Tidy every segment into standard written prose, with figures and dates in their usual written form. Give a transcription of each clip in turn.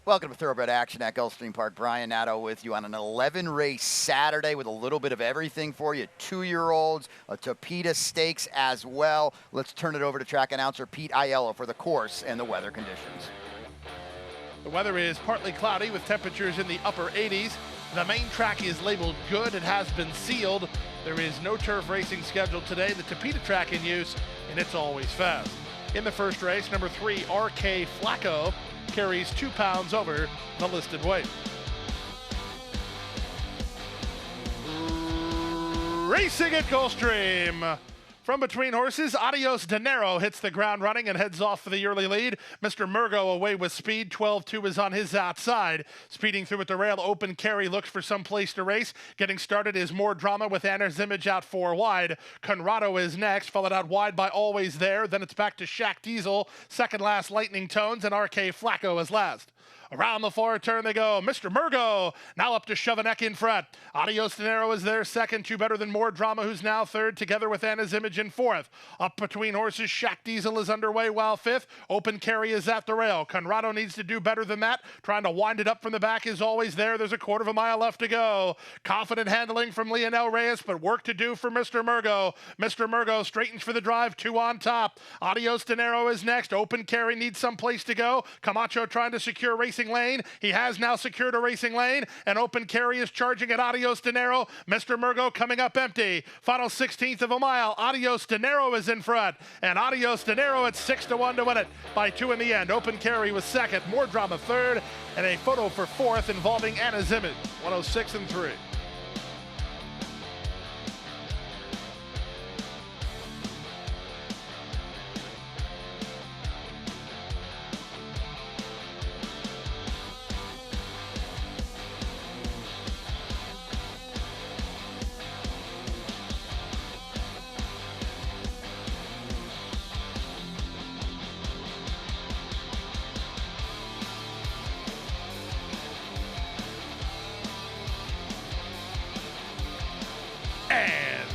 Welcome to Thoroughbred Action at Gulfstream Park. Brian Nadeau with you on an 11-race Saturday with a little bit of everything for you. 2-year-olds, a Tapeta Stakes as well. Let's turn it over to track announcer Pete Aiello for the course and the weather conditions. The weather is partly cloudy with temperatures in the upper 80s. The main track is labeled good. It has been sealed. There is no turf racing scheduled today. The Tapeta track in use, and it's always fast. In the first race, number 3, RK Flacco, carries 2 pounds over the listed weight. Racing at Gulfstream. From between horses, Adios Dinero hits the ground running and heads off for the early lead. Mr. Murgo away with speed. 12-2 is on his outside. Speeding through at the rail, Open Carry looks for some place to race. Getting started is More Drama with Anna's Image out 4 wide. Conrado is next, followed out wide by Always There. Then it's back to Shaq Diesel. Second last, Lightning Tones, and RK Flacco is last. Around the far turn they go. Mr. Murgo now up to Chauvenet in front. Adios Dinero is there second, 2 better than More Drama, who's now third, together with Anna's Image in fourth. Up between horses, Shaq Diesel is underway while fifth. Open Carry is at the rail. Conrado needs to do better than that. Trying to wind it up from the back is Always There. There's a quarter of a mile left to go. Confident handling from Lionel Reyes, but work to do for Mr. Murgo. Mr. Murgo straightens for the drive, 2 on top. Adios Dinero is next. Open Carry needs some place to go. Camacho trying to secure racing lane. He has now secured a racing lane, and Open Carry is charging at Adios Dinero. Mr. Murgo coming up empty. Final 16th of a mile. Adios Dinero is in front, and Adios Dinero at 6-1 to win it by 2 in the end. Open Carry was second, More Drama third, and a photo for fourth involving Anna's Image. 106-3. And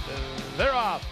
they're off.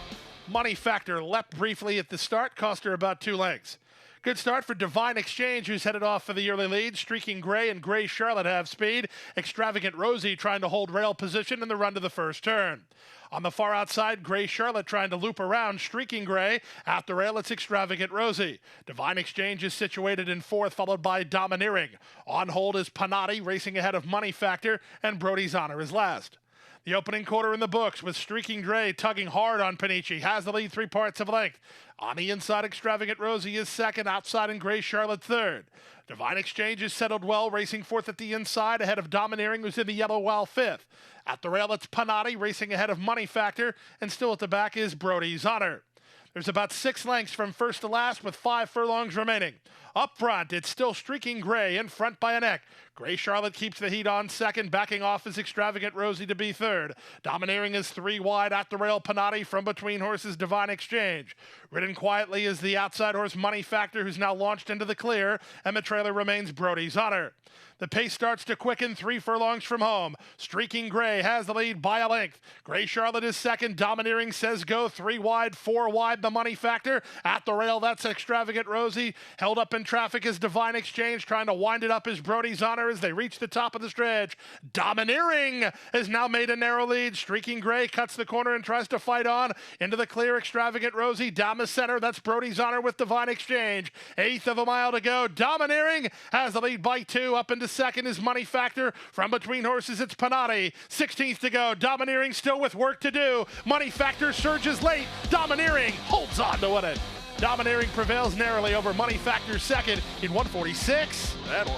Money Factor leapt briefly at the start, cost her about 2 lengths. Good start for Divine Exchange, who's headed off for the early lead. Streaking Gray and Gray Charlotte have speed. Extravagant Rosie trying to hold rail position in the run to the first turn. On the far outside, Gray Charlotte trying to loop around Streaking Gray. At the rail, it's Extravagant Rosie. Divine Exchange is situated in fourth, followed by Domineering. On hold is Panati, racing ahead of Money Factor, and Brody's Honor is last. The opening quarter in the books with Streaking Gray tugging hard on Panici. Has the lead 3 parts of length. On the inside, Extravagant Rosie is second. Outside and Gray Charlotte third. Divine Exchange is settled well, racing fourth at the inside ahead of Domineering, who's in the yellow while fifth. At the rail, it's Panati racing ahead of Money Factor, and still at the back is Brody's Honor. There's about 6 lengths from first to last with 5 furlongs remaining. Up front, it's still Streaking Gray in front by a neck. Gray Charlotte keeps the heat on second. Backing off is Extravagant Rosie to be third. Domineering is 3 wide. At the rail, Panati from between horses, Divine Exchange. Ridden quietly is the outside horse, Money Factor, who's now launched into the clear. And the trailer remains Brody's Honor. The pace starts to quicken 3 furlongs from home. Streaking Gray has the lead by a length. Gray Charlotte is second. Domineering says go 3 wide, 4 wide, the Money Factor. At the rail, that's Extravagant Rosie. Held up in traffic is Divine Exchange. Trying to wind it up is Brody's Honor as they reach the top of the stretch. Domineering has now made a narrow lead. Streaking Gray cuts the corner and tries to fight on. Into the clear, Extravagant Rosie. Down the center, that's Brody's Honor with Divine Exchange. 1/8 of a mile to go. Domineering has the lead by 2. Up into second is Money Factor. From between horses, it's Panati. 16th to go. Domineering still with work to do. Money Factor surges late. Domineering holds on to win it. Domineering prevails narrowly over Money Factor second in 146 and 1.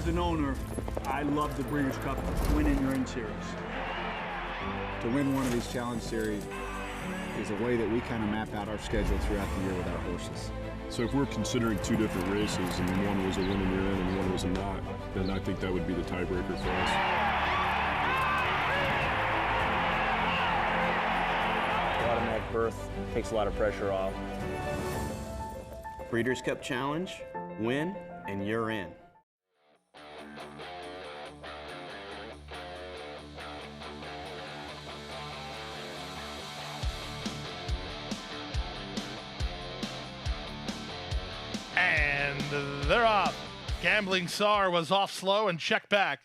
As an owner, I love the Breeders' Cup Win in Your In series. To win one of these challenge series is a way that we kind of map out our schedule throughout the year with our horses. So if we're considering two different races and one was a win and you're in and one was a not, then I think that would be the tiebreaker for us. Automatic berth takes a lot of pressure off. Breeders' Cup Challenge, win, and you're in. And they're off. Gambling Czar was off slow and checked back.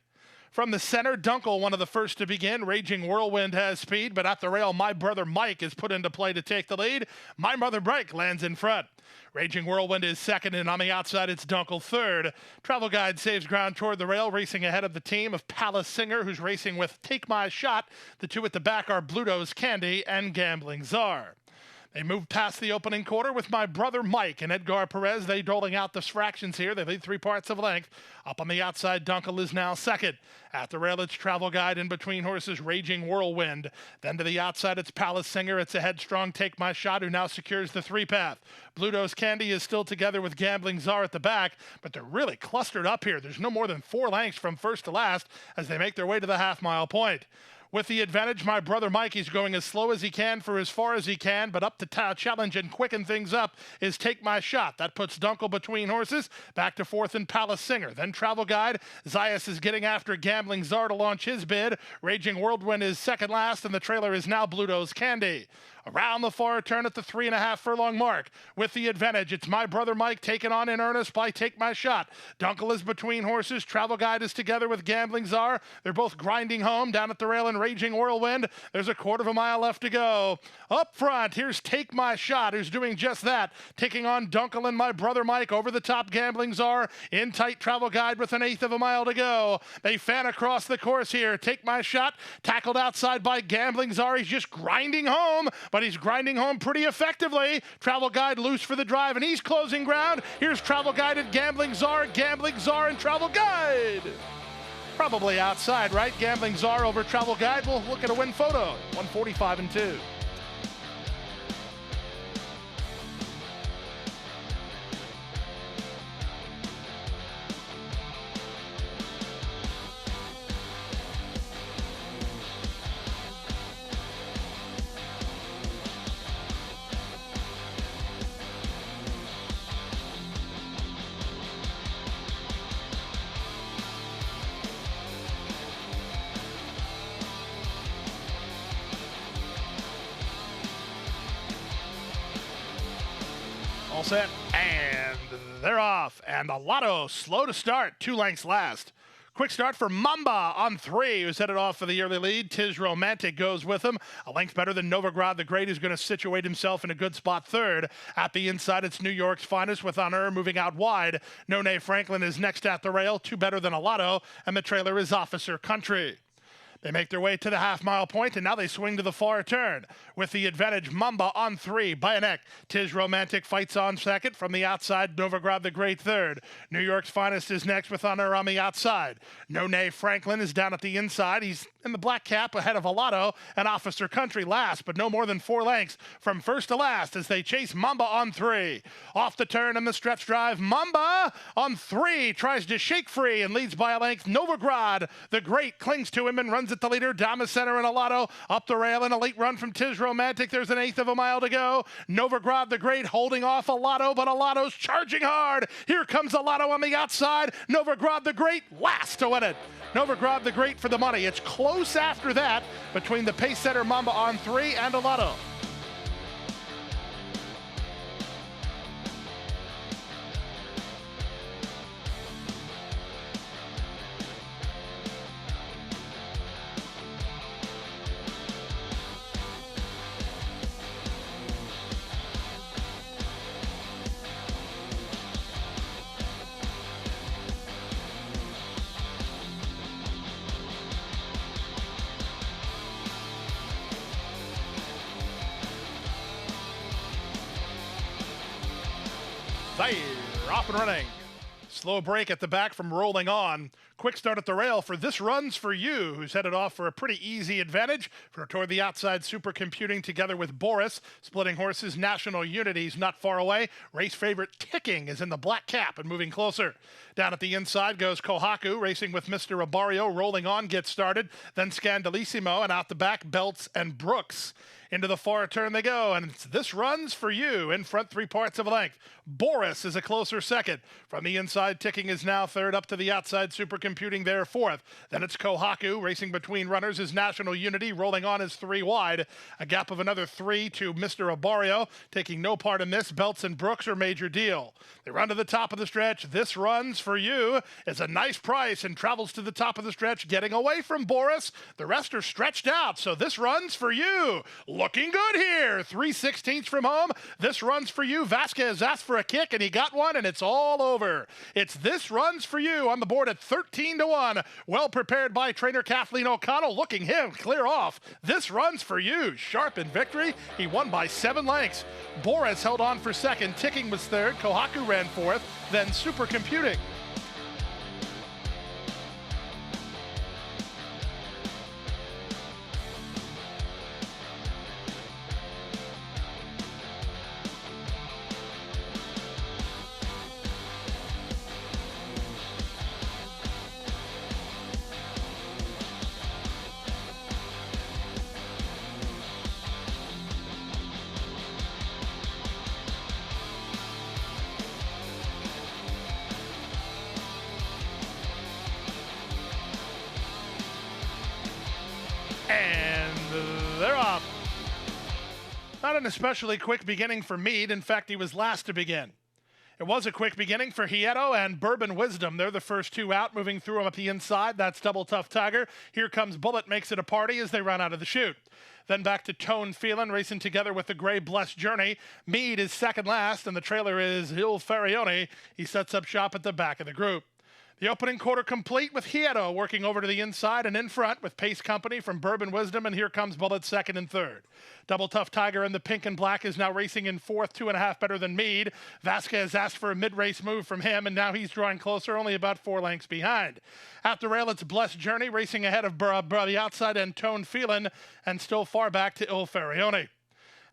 From the center, Dunkel, one of the first to begin. Raging Whirlwind has speed, but at the rail, My Brother Mike is put into play to take the lead. My Brother Mike lands in front. Raging Whirlwind is second, and on the outside, it's Dunkel third. Travel Guide saves ground toward the rail, racing ahead of the team of Palace Singer, who's racing with Take My Shot. The two at the back are Bluto's Candy and Gambling Czar. They move past the opening quarter with My Brother Mike and Edgar Perez. They doling out the fractions here. They lead 3 parts of length. Up on the outside, Dunkel is now second. At the rail, it's Travel Guide. In between horses, Raging Whirlwind. Then to the outside, it's Palace Singer. It's a headstrong Take My Shot, who now secures the 3-path. Bluto's Candy is still together with Gambling Czar at the back, but they're really clustered up here. There's no more than 4 lengths from first to last as they make their way to the half-mile point. With the advantage, My Brother Mikey's going as slow as he can for as far as he can, but up to challenge and quicken things up is Take My Shot. That puts Dunkel between horses. Back to fourth and Palace Singer. Then Travel Guide. Zayas is getting after Gambling Czar to launch his bid. Raging Whirlwind is second last, and the trailer is now Bluto's Candy. Around the far turn at the 3.5 furlong mark. With the advantage, it's My Brother Mike taken on in earnest by Take My Shot. Dunkel is between horses. Travel Guide is together with Gambling Czar. They're both grinding home down at the rail in Raging Whirlwind. There's a 1/4 mile left to go. Up front, here's Take My Shot, who's doing just that. Taking on Dunkel and My Brother Mike. Over the top, Gambling Czar. In tight, Travel Guide with an 1/8 of a mile to go. They fan across the course here. Take My Shot, tackled outside by Gambling Czar. He's just grinding home, but he's grinding home pretty effectively. Travel Guide loose for the drive, and he's closing ground. Here's Travel Guide and Gambling Czar and Travel Guide. Probably outside, right? Gambling Czar over Travel Guide. We'll look at a win photo. 145 and 2. All set, and they're off. And the Lotto, slow to start, 2 lengths last. Quick start for Mamba on 3, who's headed off for the early lead. Tis Romantic goes with him. A length better than Novigrad the Great, who's going to situate himself in a good spot third. At the inside, it's New York's Finest with Honor moving out wide. Nonay Franklin is next at the rail, 2 better than a Lotto, and the trailer is Officer Country. They make their way to the half-mile point, and now they swing to the far turn. With the advantage, Mamba on 3, by a neck. Tis Romantic fights on second. From the outside, Novigrad the Great third. New York's Finest is next with Honor on the outside. Nonay Franklin is down at the inside. He's in the black cap ahead of Alato and Officer Country last, but no more than 4 lengths from first to last as they chase Mamba on 3. Off the turn and the stretch drive, Mamba on 3 tries to shake free and leads by a length. Novigrad the Great clings to him and runs at the leader. Down the center and Alato up the rail and a late run from Tis Romantic. There's an 1/8 of a mile to go. Novigrad the Great holding off Alato, but Alato's charging hard. Here comes Alato on the outside. Novigrad the Great last to win it. Novigrad the Great for the money. It's close after that between the pace setter Mamba on 3 and Alato. They're off and running. Slow break at the back from Rolling On. Quick start at the rail for This Runs For You, who's headed off for a pretty easy advantage toward the outside. Supercomputing together with Boris. Splitting horses, National Unity's not far away. Race favorite Ticking is in the black cap and moving closer. Down at the inside goes Kohaku, racing with Mr. Abario. Rolling On gets started. Then Scandalissimo, and out the back, Belts and Brooks. Into the far turn they go, and it's This Runs For You in front 3 parts of a length. Boris is a closer second. From the inside, Ticking is now third. Up to the outside, Supercomputing there fourth. Then it's Kohaku. Racing between runners is National Unity. Rolling On is 3 wide. A gap of another 3 to Mr. Abario. Taking no part in this, Belts and Brooks are Major Deal. They run to the top of the stretch. This Runs For You is a nice price and travels to the top of the stretch, getting away from Boris. The rest are stretched out, so This Runs For You. Looking good here. 3/16 from home. This Runs For You. Vasquez asked for a kick, and he got one, and it's all over. It's This Runs For You on the board at 13-1. Well prepared by trainer Kathleen O'Connell. Looking him clear off. This Runs For You. Sharp in victory. He won by 7 lengths. Boris held on for second. Ticking was third. Kohaku ran fourth. Then Supercomputing. And they're off. Not an especially quick beginning for Meade. In fact, he was last to begin. It was a quick beginning for Hieto and Bourbon Wisdom. They're the first 2 out, moving through them at the inside. That's Double Tough Tiger. Here comes Bullet, makes it a party as they run out of the chute. Then back to Tone Phelan, racing together with the Gray Blessed Journey. Meade is second last, and the trailer is Il Farione. He sets up shop at the back of the group. The opening quarter complete with Hieto working over to the inside and in front with Pace Company from Bourbon Wisdom, and here comes Bullet second and third. Double Tough Tiger in the pink and black is now racing in fourth, 2.5 better than Meade. Vasquez asked for a mid-race move from him, and now he's drawing closer, only about 4 lengths behind. At the rail, it's Blessed Journey racing ahead of the outside and Tone Phelan, and still far back to Il Farione.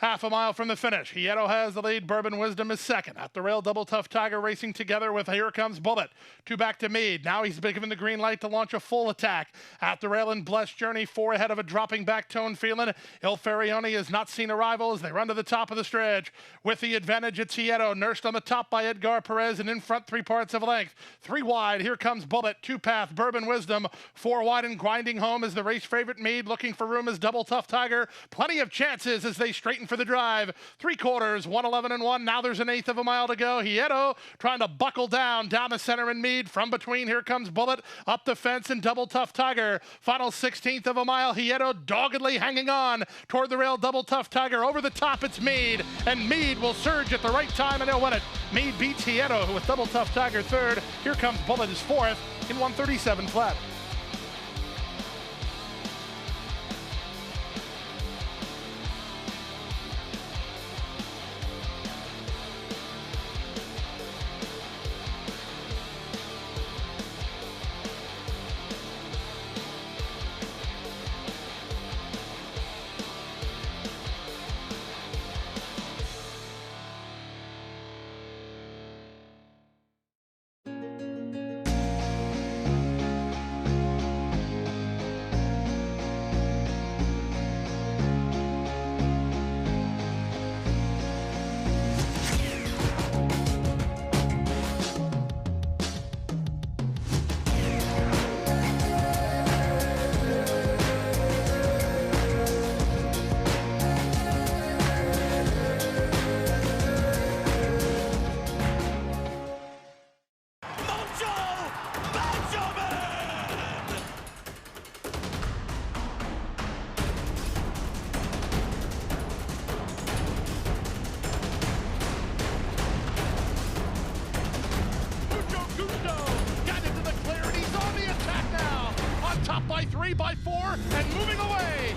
Half a mile from the finish. Hieto has the lead. Bourbon Wisdom is second. At the rail, Double Tough Tiger racing together with Here Comes Bullet. 2 back to Meade. Now he's been given the green light to launch a full attack. At the rail in Blessed Journey, 4 ahead of a dropping back Tone Phelan. Il Farione has not seen a rival as they run to the top of the stretch. With the advantage, it's Hieto, nursed on the top by Edgar Perez, and in front 3 parts of a length. 3 wide. Here comes Bullet. 2 path. Bourbon Wisdom. 4 wide and grinding home as the race favorite Meade. Looking for room as Double Tough Tiger. Plenty of chances as they straighten for the drive. 3/4, 1:11-1. Now there's 1/8 of a mile to go. Hieto trying to buckle down the center in Meade. From between, here comes Bullet. Up the fence and Double Tough Tiger. Final 1/16 of a mile. Hieto doggedly hanging on toward the rail. Double Tough Tiger over the top. It's Meade, and Meade will surge at the right time and he'll win it. Meade beats Hieto, who with Double Tough Tiger third. Here comes Bullet is fourth in 1:37 flat. By 3, by 4, and moving away.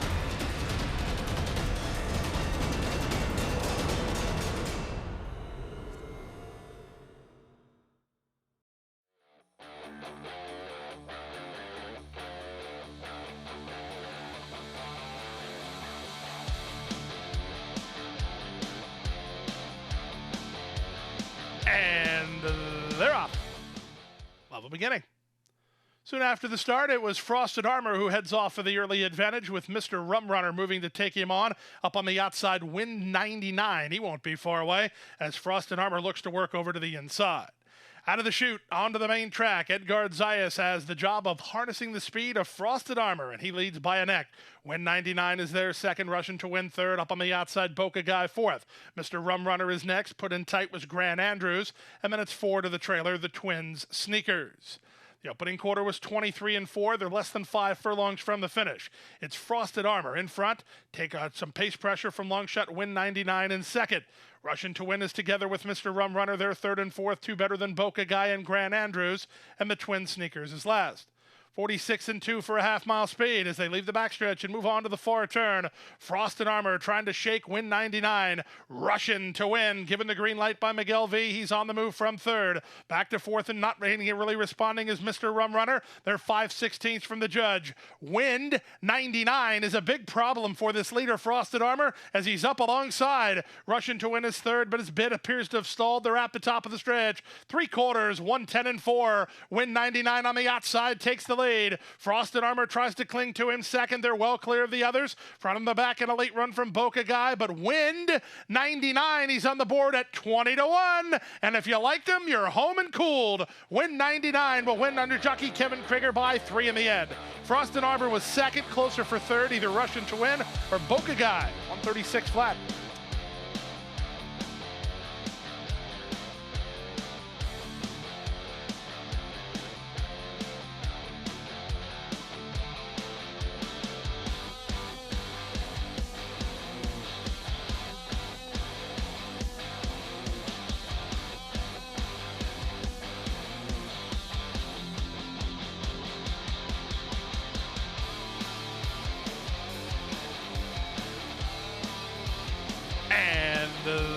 beginning. Soon after the start, it was Frosted Armor who heads off for the early advantage, with Mr. Rum Runner moving to take him on. Up on the outside, Wind 99. He won't be far away as Frosted Armor looks to work over to the inside. Out of the chute, onto the main track, Edgar Zayas has the job of harnessing the speed of Frosted Armor, and he leads by a neck. Win 99 is there second, Russian to Win third. Up on the outside, Boca Guy fourth. Mr. Rum Runner is next. Put in tight was Grand Andrews, and then it's four to the trailer, the Twins Sneakers. The opening quarter was 23-4. They're less than 5 furlongs from the finish. It's Frosted Armor in front. Take some pace pressure from long shot Win 99 in second. Russian to Win is together with Mr. Rum Runner. They're third and fourth, two better than Boca Guy and Grand Andrews. And the Twin Sneakers is last. 46-2 for a half-mile speed as they leave the backstretch and move on to the far turn. Frosted Armor trying to shake Win 99. Russian to Win, given the green light by Miguel V. He's on the move from third. Back to fourth and not really responding is Mr. Rum Runner. They're 5/16 from the judge. Wind 99 is a big problem for this leader, Frosted Armor, as he's up alongside. Russian to Win is third, but his bid appears to have stalled. They're at the top of the stretch. 3/4, 110-4. Win 99 on the outside takes the lead. Frosted Armor tries to cling to him second. They're well clear of the others. Front of the back and a late run from Boca Guy, but Wind 99, he's on the board at 20-1. And if you liked him, you're home and cooled. Win 99 will win under jockey Kevin Krieger by 3 in the end. Frosted Armor was second, closer for third, either Russian to Win or Boca Guy. 136 flat.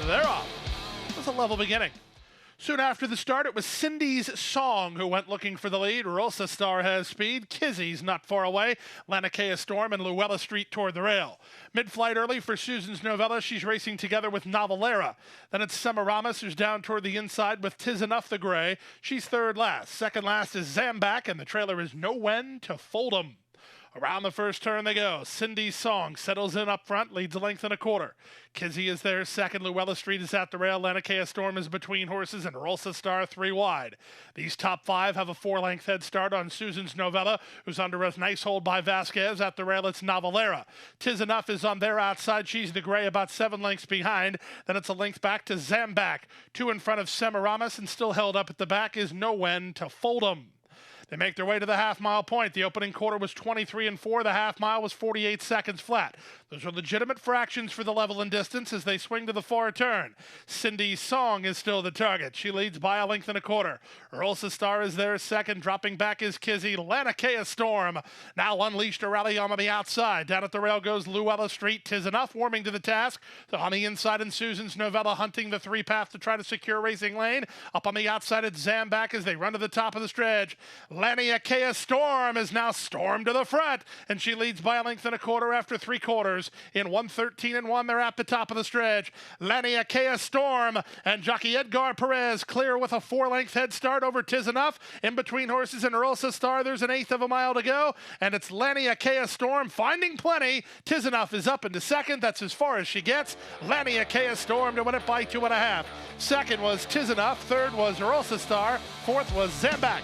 They're off. It was a level beginning. Soon after the start, it was Cindy's Song who went looking for the lead. Rosa Star has speed. Kizzy's not far away. Laniakea Storm and Luella Street toward the rail. Mid-flight early for Susan's Novella. She's racing together with Novelera. Then it's Semiramis, who's down toward the inside with Tis Enough the Gray. She's third last. Second last is Zambak, and the trailer is Know When to Fold 'em. Around the first turn they go. Cindy's Song settles in up front, leads a length and a quarter. Kizzy is there second. Luella Street is at the rail. Laniakea Storm is between horses, and Rosa Star 3 wide. These top 5 have a 4-length head start on Susan's Novella, who's under a nice hold by Vasquez. At the rail, it's Novelera. Tis Enough is on their outside. She's the gray, about 7 lengths behind. Then it's a length back to Zambak. 2 in front of Semiramis, and still held up at the back is Know When to Fold 'em. They make their way to the half-mile point. The opening quarter was 23-4. The half-mile was 48 seconds flat. Those are legitimate fractions for the level and distance as they swing to the far turn. Cindy's Song is still the target. She leads by a length and a quarter. Rosa Star is there second. Dropping back is Kizzy. Laniakea Storm now unleashed a rally on the outside. Down at the rail goes Luella Street. Tis Enough warming to the task. So on the inside, and Susan's Novella hunting the 3-path to try to secure racing lane. Up on the outside, it's Zambak as they run to the top of the stretch. Laniakea Storm is now stormed to the front, and she leads by a length and a quarter after 3/4. In 1:13-1, they're at the top of the stretch. Laniakea Storm and jockey Edgar Perez clear with a 4-length head start over Tis Enough. In between horses and Rosa Star, there's an 1/8 of a mile to go, and it's Laniakea Storm finding plenty. Tis Enough is up into second. That's as far as she gets. Laniakea Storm to win it by 2.5. Second was Tis Enough. Third was Rosa Star. Fourth was Zambak.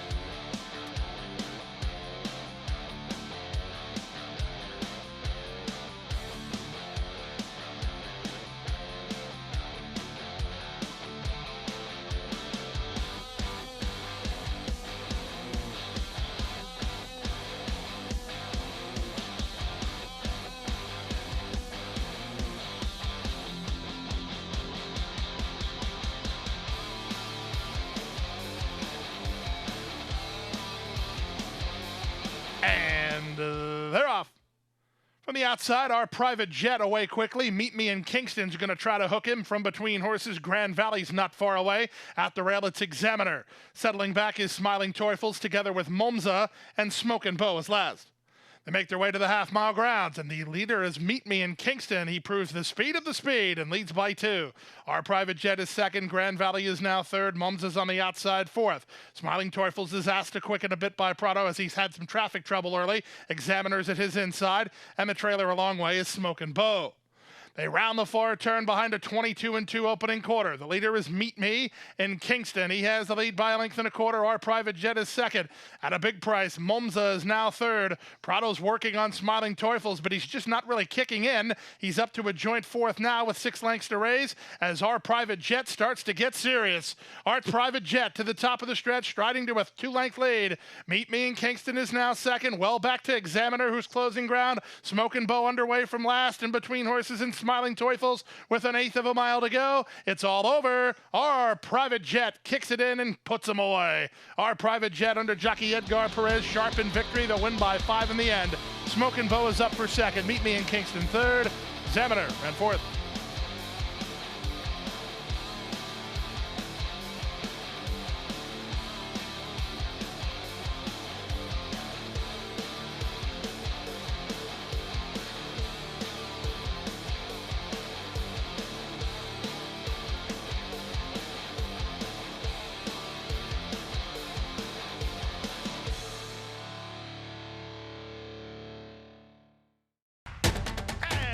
And they're off. From the outside, our private jet away quickly. Meet Me in Kingston's going to try to hook him from between horses. Grand Valley's not far away. At the rail, it's Examiner. Settling back is Smiling Teufels together with Momza, and Smoke and Bow is last. They make their way to the half-mile grounds, and the leader is Meet Me in Kingston. He proves the speed of the speed and leads by 2. Our Private Jet is second. Grand Valley is now third. Mums is on the outside, fourth. Smiling Teufels is asked to quicken a bit by Prado as he's had some traffic trouble early. Examiners at his inside, and the trailer a long way is Smokin' Bo. They round the far turn behind a 22-2 opening quarter. The leader is Meet Me in Kingston. He has the lead by a length and a quarter. Our Private Jet is second. At a big price, Mumza is now third. Prado's working on Smiling Teufels, but he's just not really kicking in. He's up to a joint fourth now with 6 lengths to raise as Our Private Jet starts to get serious. Our Private Jet to the top of the stretch, striding to a 2-length lead. Meet Me in Kingston is now second. Well back to Examiner, who's closing ground. Smokin' Bo underway from last, in between horses and Smiling Teufels with an 1/8 of a mile to go. It's all over. Our Private Jet kicks it in and puts him away. Our Private Jet under jockey Edgar Perez, sharp in victory. They'll win by 5 in the end. Smokin' Bo is up for second. Meet Me in Kingston third. Examiner ran fourth.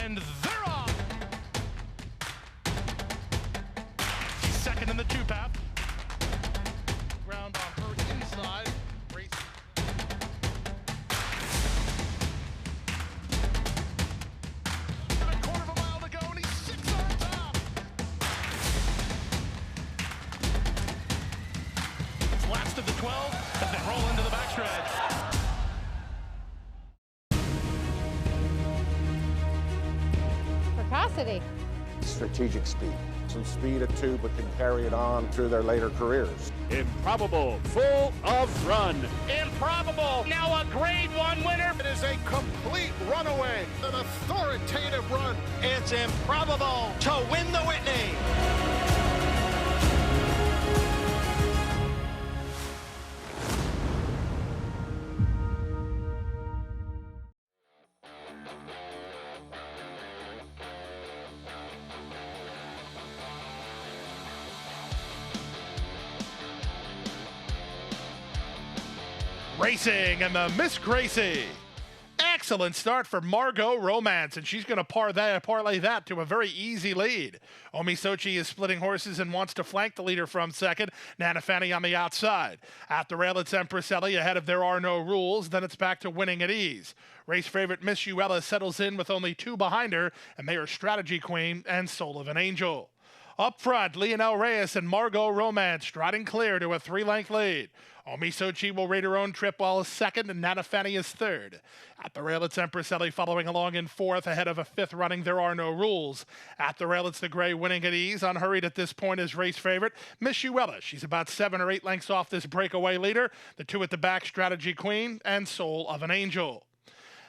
And they're off. She's second in the 2-path. Ground on her inside. Race. And a 1/4 of a mile to go, and he's 6 on top. It's last of the 12 as they roll into the backstretch. Precocity. Strategic speed. Some speed at 2, but can carry it on through their later careers. Improbable, full of run. Improbable, now a Grade 1 winner. It is a complete runaway, an authoritative run. It's improbable to win the Whitney. Racing and the Miss Gracie. Excellent start for Margot Romance, and she's going to parlay that to a very easy lead. Omi Sochi is splitting horses and wants to flank the leader from second. Nana Fanny on the outside. At the rail, it's Empresselli ahead of There Are No Rules. Then it's back to Winning at Ease. Race favorite Miss Uella settles in with only 2 behind her, and they are Strategy Queen and Soul of an Angel. Up front, Leonel Reyes and Margot Romance striding clear to a 3-length lead. Omi Sochi will rate her own trip while is second, and Nana Fanny is third. At the rail, it's Empresselli following along in fourth, ahead of a 5th running There Are No Rules. At the rail, it's the gray Winning at Ease. Unhurried at this point is race favorite Miss Uella. She's about 7 or 8 lengths off this breakaway leader. The 2 at the back, Strategy Queen and Soul of an Angel.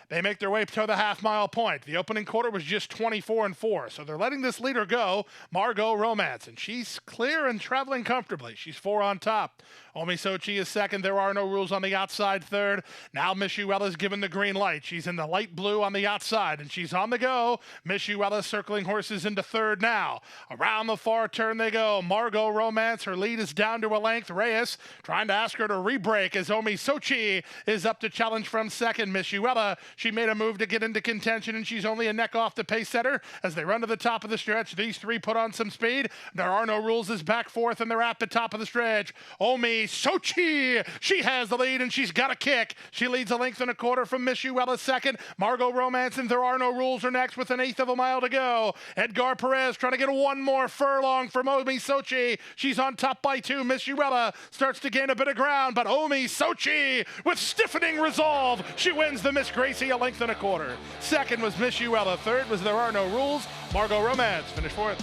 They make their way to the half-mile point. The opening quarter was just 24-4, so they're letting this leader go, Margot Romance, and she's clear and traveling comfortably. She's 4 on top. Omi Sochi is second. There Are No Rules on the outside third. Now Miss Uella's given the green light. She's in the light blue on the outside, and she's on the go. Miss Uella circling horses into third now. Around the far turn they go. Margot Romance, her lead is down to a length. Reyes trying to ask her to re-break as Omi Sochi is up to challenge from second. Miss Uella, she made a move to get into contention, and she's only a neck off the pace setter as they run to the top of the stretch. These 3 put on some speed. There Are No Rules is back fourth, and they're at the top of the stretch. Omi Sochi, she has the lead, and she's got a kick. She leads a length and a quarter from Miss Uella second. Margot Romance and There Are No Rules are next with an 1/8 of a mile to go. Edgar Perez trying to get 1 more furlong from Omi Sochi. She's on top by 2. Miss Uella starts to gain a bit of ground, but Omi Sochi with stiffening resolve. She wins the Miss Gracie a length and a quarter. Second was Miss Uella. Third was There Are No Rules. Margot Romance finished fourth.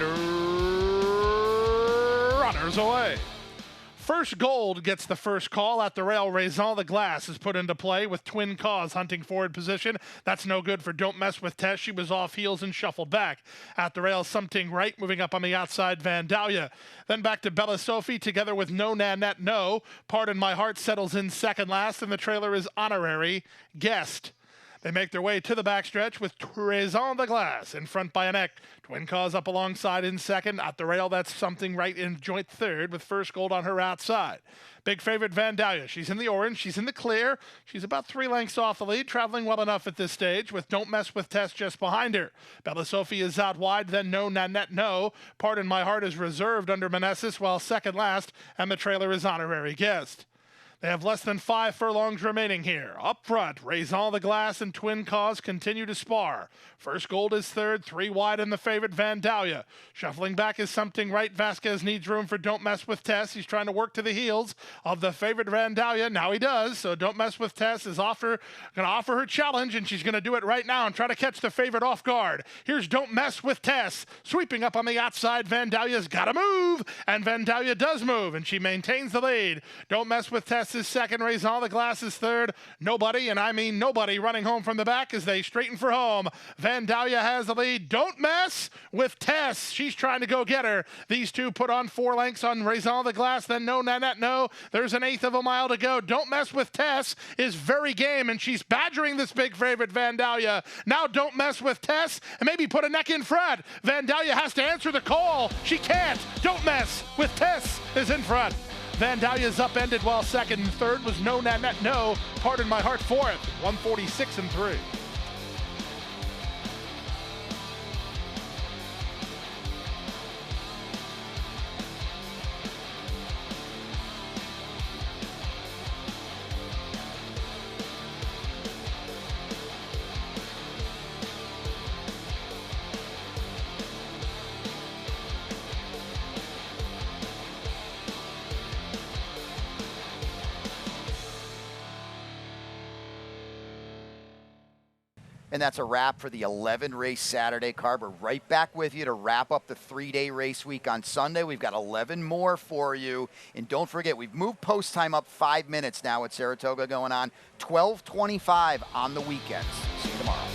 and runners away. First Gold gets the first call at the rail. Raison the Glass is put into play with Twin Cause hunting forward position. That's no good for Don't Mess with Tess. She was off heels and shuffled back. At the rail, Something Right moving up on the outside, Vandalia. Then back to Bella Sophie together with No Nanette No. Pardon My Heart settles in second last, and the trailer is Honorary Guest. They make their way to the backstretch with Raison the Glass in front by a neck. Twin Cause up alongside in second. At the rail, that's Something Right in joint third with First Gold on her outside. Big favorite Vandalia. She's in the orange. She's in the clear. She's about 3 lengths off the lead, traveling well enough at this stage with Don't Mess with Tess just behind her. Bella Sophie is out wide, then No Nanette No. Pardon My Heart is reserved under Manessis, while second last, and the trailer is Honorary Guest. They have less than 5 furlongs remaining here. Up front, Raison the Glass and Twin Cause continue to spar. First Gold is third, 3 wide in the favorite Vandalia. Shuffling back is Something Right. Vasquez needs room for Don't Mess with Tess. He's trying to work to the heels of the favorite Vandalia. Now he does, so Don't Mess with Tess is going to offer her challenge, and she's going to do it right now and try to catch the favorite off guard. Here's Don't Mess with Tess. Sweeping up on the outside, Vandalia's got to move, and Vandalia does move, and she maintains the lead. Don't Mess with Tess is second, Raison the Glass is third. Nobody, and I mean nobody, running home from the back as they straighten for home. Vandalia has the lead. Don't Mess with Tess. She's trying to go get her. These two put on 4 lengths on Raison the Glass, then No Nanette No. There's an 1/8 of a mile to go. Don't Mess with Tess is very game, and she's badgering this big favorite Vandalia. Now Don't Mess with Tess, and maybe put a neck in front. Vandalia has to answer the call. She can't. Don't Mess with Tess is in front. Vandalia's upended, while second and third was No Nanette No. Pardon My Heart fourth, 146 and 3. And that's a wrap for the 11-race Saturday card. We're right back with you to wrap up the 3-day race week on Sunday. We've got 11 more for you. And don't forget, we've moved post time up 5 minutes now at Saratoga, going on 12:25 on the weekends. See you tomorrow.